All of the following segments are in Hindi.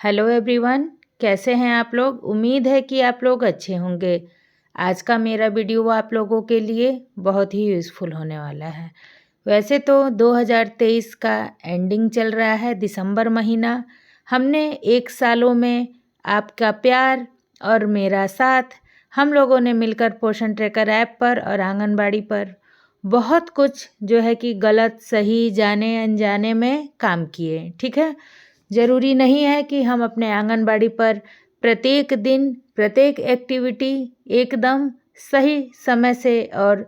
हेलो एवरीवन, कैसे हैं आप लोग। उम्मीद है कि आप लोग अच्छे होंगे। आज का मेरा वीडियो आप लोगों के लिए बहुत ही यूज़फुल होने वाला है। वैसे तो 2023 का एंडिंग चल रहा है, दिसंबर महीना। हमने 1 सालों में आपका प्यार और मेरा साथ हम लोगों ने मिलकर पोषण ट्रैकर ऐप पर और आंगनबाड़ी पर बहुत कुछ जो है कि गलत सही जाने अनजाने में काम किए। ठीक है, ज़रूरी नहीं है कि हम अपने आंगनबाड़ी पर प्रत्येक दिन प्रत्येक एक्टिविटी एकदम सही समय से और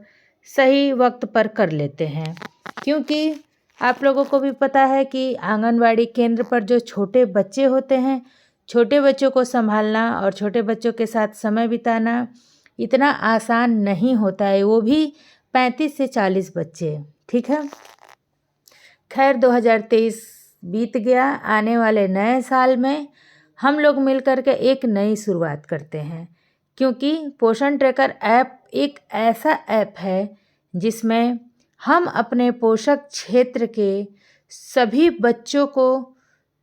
सही वक्त पर कर लेते हैं, क्योंकि आप लोगों को भी पता है कि आंगनबाड़ी केंद्र पर जो छोटे बच्चे होते हैं, छोटे बच्चों को संभालना और छोटे बच्चों के साथ समय बिताना इतना आसान नहीं होता है, वो भी 35 से 40 बच्चे। ठीक है, खैर 2023 बीत गया। आने वाले नए साल में हम लोग मिलकर के एक नई शुरुआत करते हैं, क्योंकि पोषण ट्रैकर ऐप एक ऐसा ऐप है जिसमें हम अपने पोषक क्षेत्र के सभी बच्चों को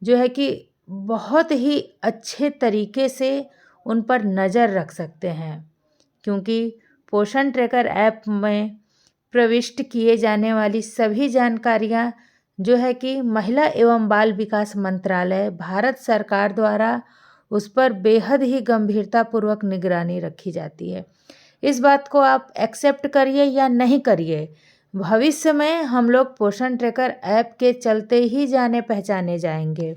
जो है कि बहुत ही अच्छे तरीके से उन पर नज़र रख सकते हैं, क्योंकि पोषण ट्रैकर ऐप में प्रविष्ट किए जाने वाली सभी जानकारियाँ जो है कि महिला एवं बाल विकास मंत्रालय भारत सरकार द्वारा उस पर बेहद ही गंभीरतापूर्वक निगरानी रखी जाती है। इस बात को आप एक्सेप्ट करिए या नहीं करिए, भविष्य में हम लोग पोषण ट्रैकर ऐप के चलते ही जाने पहचाने जाएंगे,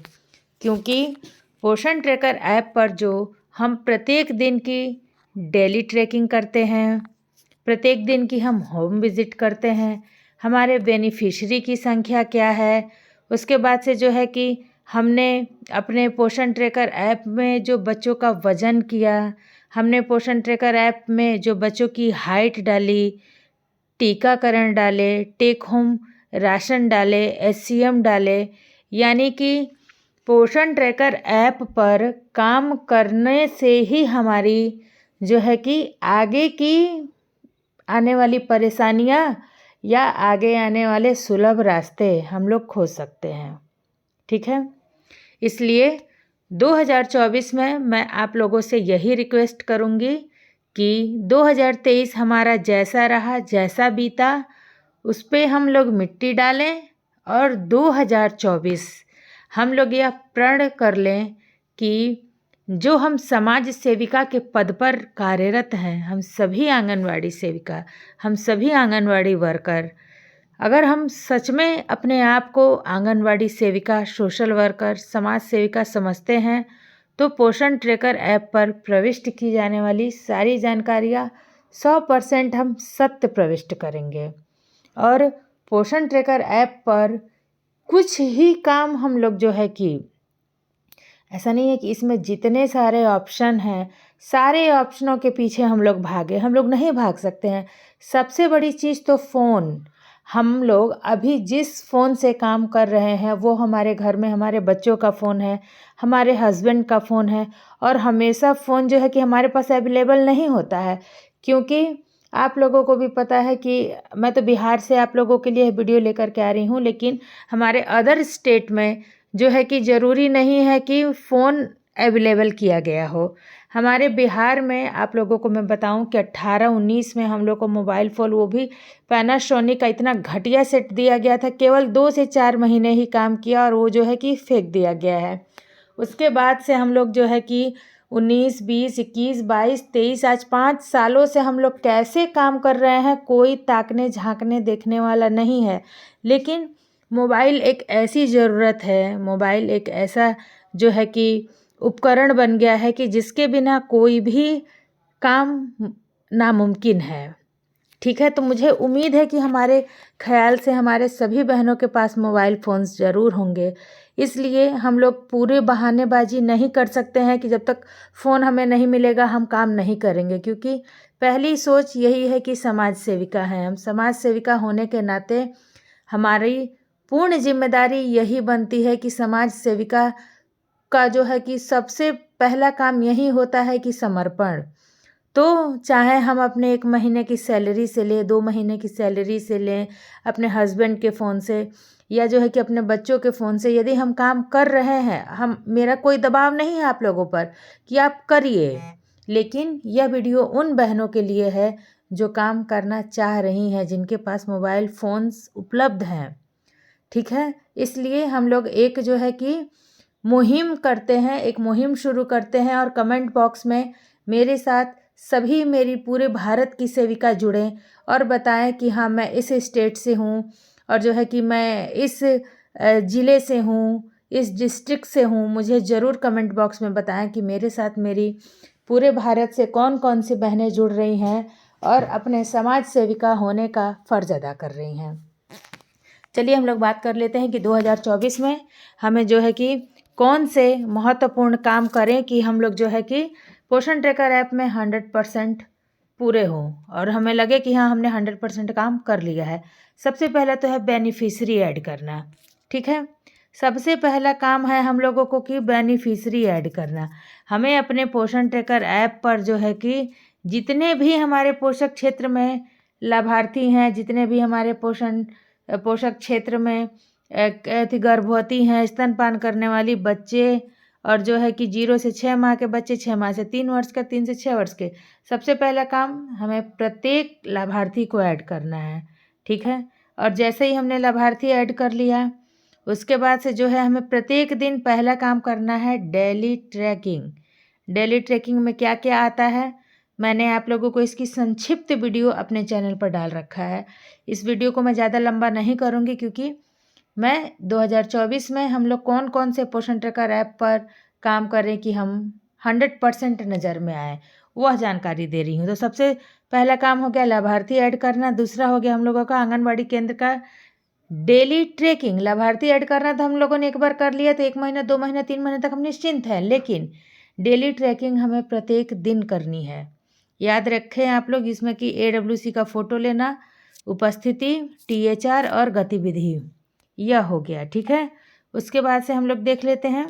क्योंकि पोषण ट्रैकर ऐप पर जो हम प्रत्येक दिन की डेली ट्रैकिंग करते हैं, प्रत्येक दिन की हम होम विज़िट करते हैं, हमारे बेनिफिशरी की संख्या क्या है, उसके बाद से जो है कि हमने अपने पोषण ट्रैकर ऐप में जो बच्चों का वज़न किया, हमने पोषण ट्रैकर ऐप में जो बच्चों की हाइट डाली, टीकाकरण डाले, टेक होम राशन डाले, एचसीएम डाले, यानी कि पोषण ट्रैकर ऐप पर काम करने से ही हमारी जो है कि आगे की आने वाली परेशानियाँ या आगे आने वाले सुलभ रास्ते हम लोग खोज सकते हैं। ठीक है, इसलिए 2024 में मैं आप लोगों से यही रिक्वेस्ट करूँगी कि 2023 हमारा जैसा रहा जैसा बीता उस पर हम लोग मिट्टी डालें, और 2024 हम लोग यह प्रण कर लें कि जो हम समाज सेविका के पद पर कार्यरत हैं, हम सभी आंगनवाड़ी सेविका, हम सभी आंगनवाड़ी वर्कर, अगर हम सच में अपने आप को आंगनवाड़ी सेविका, सोशल वर्कर, समाज सेविका समझते हैं, तो पोषण ट्रैकर ऐप पर प्रविष्ट की जाने वाली सारी जानकारियाँ 100% हम सत्य प्रविष्ट करेंगे। और पोषण ट्रैकर ऐप पर कुछ ही काम हम लोग जो है कि ऐसा नहीं है कि इसमें जितने सारे ऑप्शन हैं, सारे ऑप्शनों के पीछे हम लोग भागे, हम लोग नहीं भाग सकते हैं। सबसे बड़ी चीज़ तो फ़ोन, हम लोग अभी जिस फ़ोन से काम कर रहे हैं वो हमारे घर में हमारे बच्चों का फ़ोन है, हमारे हस्बैंड का फ़ोन है, और हमेशा फ़ोन जो है कि हमारे पास अवेलेबल नहीं होता है, क्योंकि आप लोगों को भी पता है कि मैं तो बिहार से आप लोगों के लिए वीडियो लेकर के आ रही हूँ, लेकिन हमारे अदर स्टेट में जो है कि ज़रूरी नहीं है कि फ़ोन अवेलेबल किया गया हो। हमारे बिहार में आप लोगों को मैं बताऊं कि 18-19 में हम लोग को मोबाइल फ़ोन, वो भी पैनासोनिक का इतना घटिया सेट दिया गया था, केवल 2 से 4 महीने ही काम किया और वो जो है कि फेंक दिया गया है। उसके बाद से हम लोग जो है कि 19, 20, 21, 22, 23 आज 5 सालों से हम लोग कैसे काम कर रहे हैं, कोई ताकने झांकने देखने वाला नहीं है। लेकिन मोबाइल एक ऐसी ज़रूरत है, मोबाइल एक ऐसा जो है कि उपकरण बन गया है कि जिसके बिना कोई भी काम नामुमकिन है। ठीक है, तो मुझे उम्मीद है कि हमारे ख्याल से हमारे सभी बहनों के पास मोबाइल फ़ोन्स ज़रूर होंगे। इसलिए हम लोग पूरे बहानेबाजी नहीं कर सकते हैं कि जब तक फ़ोन हमें नहीं मिलेगा हम काम नहीं करेंगे, क्योंकि पहली सोच यही है कि समाज सेविका हैं हम। समाज सेविका होने के नाते हमारी पूर्ण जिम्मेदारी यही बनती है कि समाज सेविका का जो है कि सबसे पहला काम यही होता है कि समर्पण। तो चाहे हम अपने 1 महीने की सैलरी से लें, 2 महीने की सैलरी से लें, अपने हस्बैंड के फ़ोन से, या जो है कि अपने बच्चों के फ़ोन से यदि हम काम कर रहे हैं, हम मेरा कोई दबाव नहीं है आप लोगों पर कि आप करिए, लेकिन यह वीडियो उन बहनों के लिए है जो काम करना चाह रही हैं, जिनके पास मोबाइल फ़ोन्स उपलब्ध हैं, ठीक है। इसलिए हम लोग एक जो है कि मुहिम करते हैं, एक मुहिम शुरू करते हैं और कमेंट बॉक्स में मेरे साथ सभी मेरी पूरे भारत की सेविका जुड़ें और बताएं कि हाँ, मैं इस स्टेट से हूँ और जो है कि मैं इस ज़िले से हूँ, इस डिस्ट्रिक्ट से हूँ। मुझे ज़रूर कमेंट बॉक्स में बताएं कि मेरे साथ मेरी पूरे भारत से कौन कौन सी बहनें जुड़ रही हैं और अपने समाज सेविका होने का फ़र्ज़ अदा कर रही हैं। चलिए हम लोग बात कर लेते हैं कि 2024 में हमें जो है कि कौन से महत्वपूर्ण काम करें कि हम लोग जो है कि पोषण ट्रैकर ऐप में 100% पूरे हों और हमें लगे कि हाँ, हमने 100% काम कर लिया है। सबसे पहला तो है बेनिफिशरी ऐड करना, ठीक है। सबसे पहला काम है हम लोगों को कि बेनिफिशरी ऐड करना। हमें अपने पोषण ट्रैकर ऐप पर जो है कि जितने भी हमारे पोषक क्षेत्र में लाभार्थी हैं, जितने भी हमारे पोषक क्षेत्र में गर्भवती हैं, स्तनपान करने वाली बच्चे और जो है कि 0 से 6 माह के बच्चे, 6 माह से 3 वर्ष के, 3 से 6 वर्ष के, सबसे पहला काम हमें प्रत्येक लाभार्थी को ऐड करना है, ठीक है। और जैसे ही हमने लाभार्थी ऐड कर लिया, उसके बाद से जो है हमें प्रत्येक दिन पहला काम करना है डेली ट्रैकिंग। डेली ट्रैकिंग में क्या क्या आता है, मैंने आप लोगों को इसकी संक्षिप्त वीडियो अपने चैनल पर डाल रखा है। इस वीडियो को मैं ज़्यादा लंबा नहीं करूँगी क्योंकि मैं 2024 में हम लोग कौन कौन से पोषण ट्रैकर ऐप पर काम करें कि हम 100% नज़र में आए, वह जानकारी दे रही हूँ। तो सबसे पहला काम हो गया लाभार्थी ऐड करना। दूसरा हो गया हम लोगों का आंगनबाड़ी केंद्र का डेली ट्रैकिंग। लाभार्थी ऐड करना तो हम लोगों ने एक बार कर लिया तो 1 महीना, 2 महीना, 3 महीने तक हम निश्चिंत हैं, लेकिन डेली ट्रैकिंग हमें प्रत्येक दिन करनी है। याद रखें आप लोग, इसमें कि AWC का फ़ोटो लेना, उपस्थिति, THR और गतिविधि, यह हो गया, ठीक है। उसके बाद से हम लोग देख लेते हैं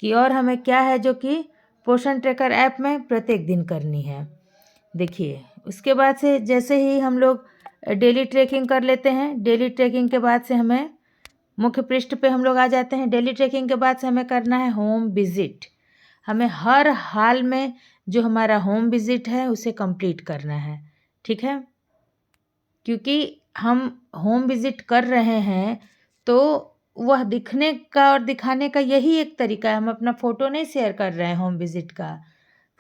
कि और हमें क्या है जो कि पोषण ट्रैकर ऐप में प्रत्येक दिन करनी है। देखिए, उसके बाद से जैसे ही हम लोग डेली ट्रैकिंग कर लेते हैं, डेली ट्रैकिंग के बाद से हमें मुख्य पृष्ठ पे हम लोग आ जाते हैं। डेली ट्रैकिंग के बाद से हमें करना है होम विजिट। हमें हर हाल में जो हमारा होम विजिट है उसे कंप्लीट करना है, ठीक है। क्योंकि हम होम विजिट कर रहे हैं तो वह दिखने का और दिखाने का यही एक तरीका है। हम अपना फ़ोटो नहीं शेयर कर रहे हैं होम विजिट का,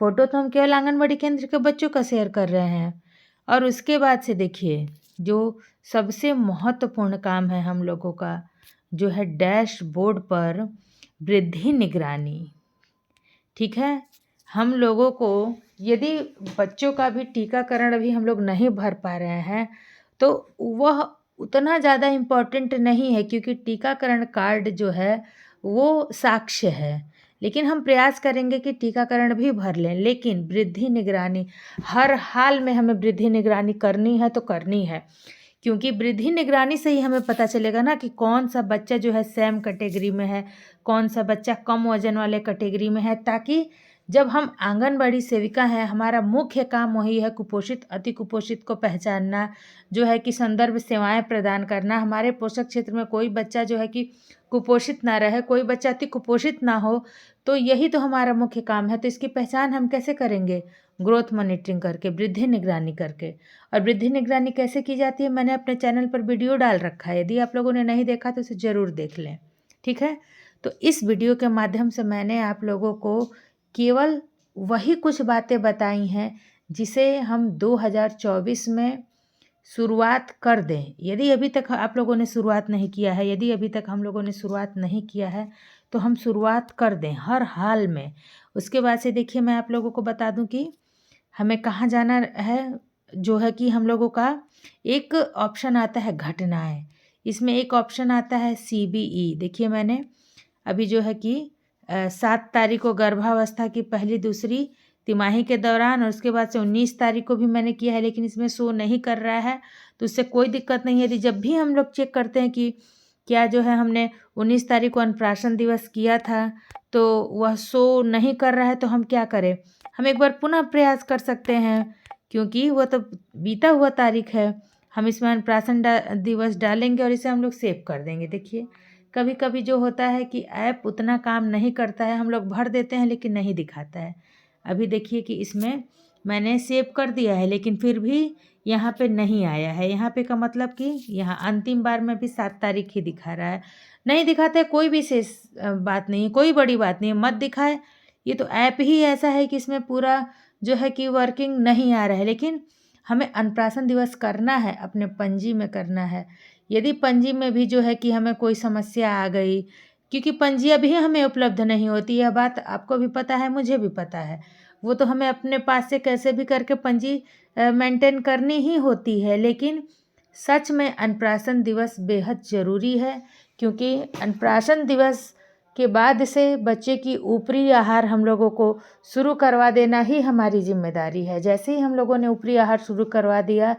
फ़ोटो तो हम केवल आंगनबाड़ी केंद्र के बच्चों का शेयर कर रहे हैं। और उसके बाद से देखिए, जो सबसे महत्वपूर्ण काम है हम लोगों का, जो है डैशबोर्ड पर वृद्धि निगरानी, ठीक है। हम लोगों को यदि बच्चों का भी टीकाकरण अभी हम लोग नहीं भर पा रहे हैं तो वह उतना ज़्यादा इम्पोर्टेंट नहीं है, क्योंकि टीकाकरण कार्ड जो है वो साक्ष्य है, लेकिन हम प्रयास करेंगे कि टीकाकरण भी भर लें। लेकिन वृद्धि निगरानी, हर हाल में हमें वृद्धि निगरानी करनी है तो करनी है, क्योंकि वृद्धि निगरानी से ही हमें पता चलेगा ना कि कौन सा बच्चा जो है सेम कैटेगरी में है, कौन सा बच्चा कम वजन वाले कैटेगरी में है, ताकि जब हम आंगनबाड़ी सेविका हैं, हमारा मुख्य काम वही है कुपोषित अति कुपोषित को पहचानना, जो है कि संदर्भ सेवाएं प्रदान करना। हमारे पोषक क्षेत्र में कोई बच्चा जो है कि कुपोषित ना रहे, कोई बच्चा अति कुपोषित ना हो, तो यही तो हमारा मुख्य काम है। तो इसकी पहचान हम कैसे करेंगे? ग्रोथ मॉनिटरिंग करके, वृद्धि निगरानी करके। और वृद्धि निगरानी कैसे की जाती है, मैंने अपने चैनल पर वीडियो डाल रखा है, यदि आप लोगों ने नहीं देखा तो उसे ज़रूर देख लें, ठीक है। तो इस वीडियो के माध्यम से मैंने आप लोगों को केवल वही कुछ बातें बताई हैं जिसे हम 2024 में शुरुआत कर दें। यदि अभी तक आप लोगों ने शुरुआत नहीं किया है, यदि अभी तक हम लोगों ने शुरुआत नहीं किया है, तो हम शुरुआत कर दें हर हाल में। उसके बाद से देखिए, मैं आप लोगों को बता दूं कि हमें कहाँ जाना है। जो है कि हम लोगों का एक ऑप्शन आता है घटनाएं, इसमें एक ऑप्शन आता है CBE। देखिए, मैंने अभी जो है कि 7 तारीख को गर्भावस्था की पहली दूसरी तिमाही के दौरान, और उसके बाद से 19 तारीख को भी मैंने किया है, लेकिन इसमें शो नहीं कर रहा है, तो उससे कोई दिक्कत नहीं है। यदि जब भी हम लोग चेक करते हैं कि क्या जो है हमने 19 तारीख को अन्नप्राशन दिवस किया था तो वह शो नहीं कर रहा है, तो हम क्या करें? हम एक बार पुनः प्रयास कर सकते हैं, क्योंकि वह तो बीता हुआ तारीख है। हम इसमें अन्नप्राशन दिवस डालेंगे और इसे हम लोग सेव कर देंगे। देखिए कभी कभी जो होता है कि ऐप उतना काम नहीं करता है, हम लोग भर देते हैं लेकिन नहीं दिखाता है। अभी देखिए कि इसमें मैंने सेव कर दिया है लेकिन फिर भी यहाँ पे नहीं आया है। यहाँ पे का मतलब कि यहाँ अंतिम बार में भी 7 तारीख ही दिखा रहा है। नहीं दिखाता है, कोई विशेष बात नहीं है, कोई बड़ी बात नहीं है, मत दिखाए। ये तो ऐप ही ऐसा है कि इसमें पूरा जो है कि वर्किंग नहीं आ रहा है। लेकिन हमें अन्नप्राशन दिवस करना है, अपने पंजी में करना है। यदि पंजी में भी जो है कि हमें कोई समस्या आ गई, क्योंकि पंजियाँ भी हमें उपलब्ध नहीं होती, यह बात आपको भी पता है, मुझे भी पता है। वो तो हमें अपने पास से कैसे भी करके पंजी मेंटेन करनी ही होती है। लेकिन सच में अन्नप्राशन दिवस बेहद ज़रूरी है, क्योंकि अन्नप्राशन दिवस के बाद से बच्चे की ऊपरी आहार हम लोगों को शुरू करवा देना ही हमारी जिम्मेदारी है। जैसे ही हम लोगों ने ऊपरी आहार शुरू करवा दिया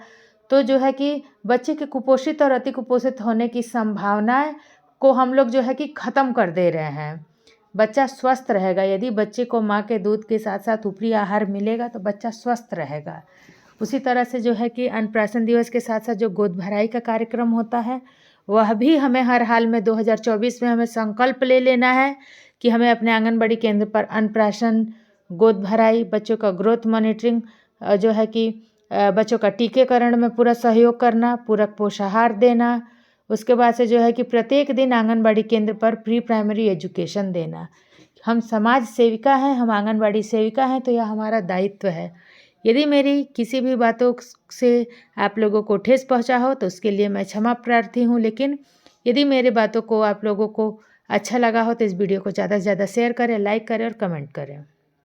तो जो है कि बच्चे के कुपोषित और अति कुपोषित होने की संभावनाएं को हम लोग जो है कि ख़त्म कर दे रहे हैं। बच्चा स्वस्थ रहेगा। यदि बच्चे को माँ के दूध के साथ साथ ऊपरी आहार मिलेगा तो बच्चा स्वस्थ रहेगा। उसी तरह से जो है कि अन्नप्राशन दिवस के साथ साथ जो गोद भराई का कार्यक्रम होता है, वह भी हमें हर हाल में 2024 में हमें संकल्प ले लेना है कि हमें अपने आंगनबाड़ी केंद्र पर अन्नप्राशन, गोद भराई, बच्चों का ग्रोथ मॉनिटरिंग, जो है कि बच्चों का टीकाकरण में पूरा सहयोग करना, पूरक पोषाहार देना। उसके बाद से जो है कि प्रत्येक दिन आंगनबाड़ी केंद्र पर प्री प्राइमरी एजुकेशन देना। हम समाज सेविका हैं, हम आंगनबाड़ी सेविका हैं, तो यह हमारा दायित्व है। यदि मेरी किसी भी बातों से आप लोगों को ठेस पहुंचा हो तो उसके लिए मैं क्षमा प्रार्थी हूं। लेकिन यदि मेरे बातों को आप लोगों को अच्छा लगा हो तो इस वीडियो को ज़्यादा से ज़्यादा शेयर करें, लाइक करें और कमेंट करें।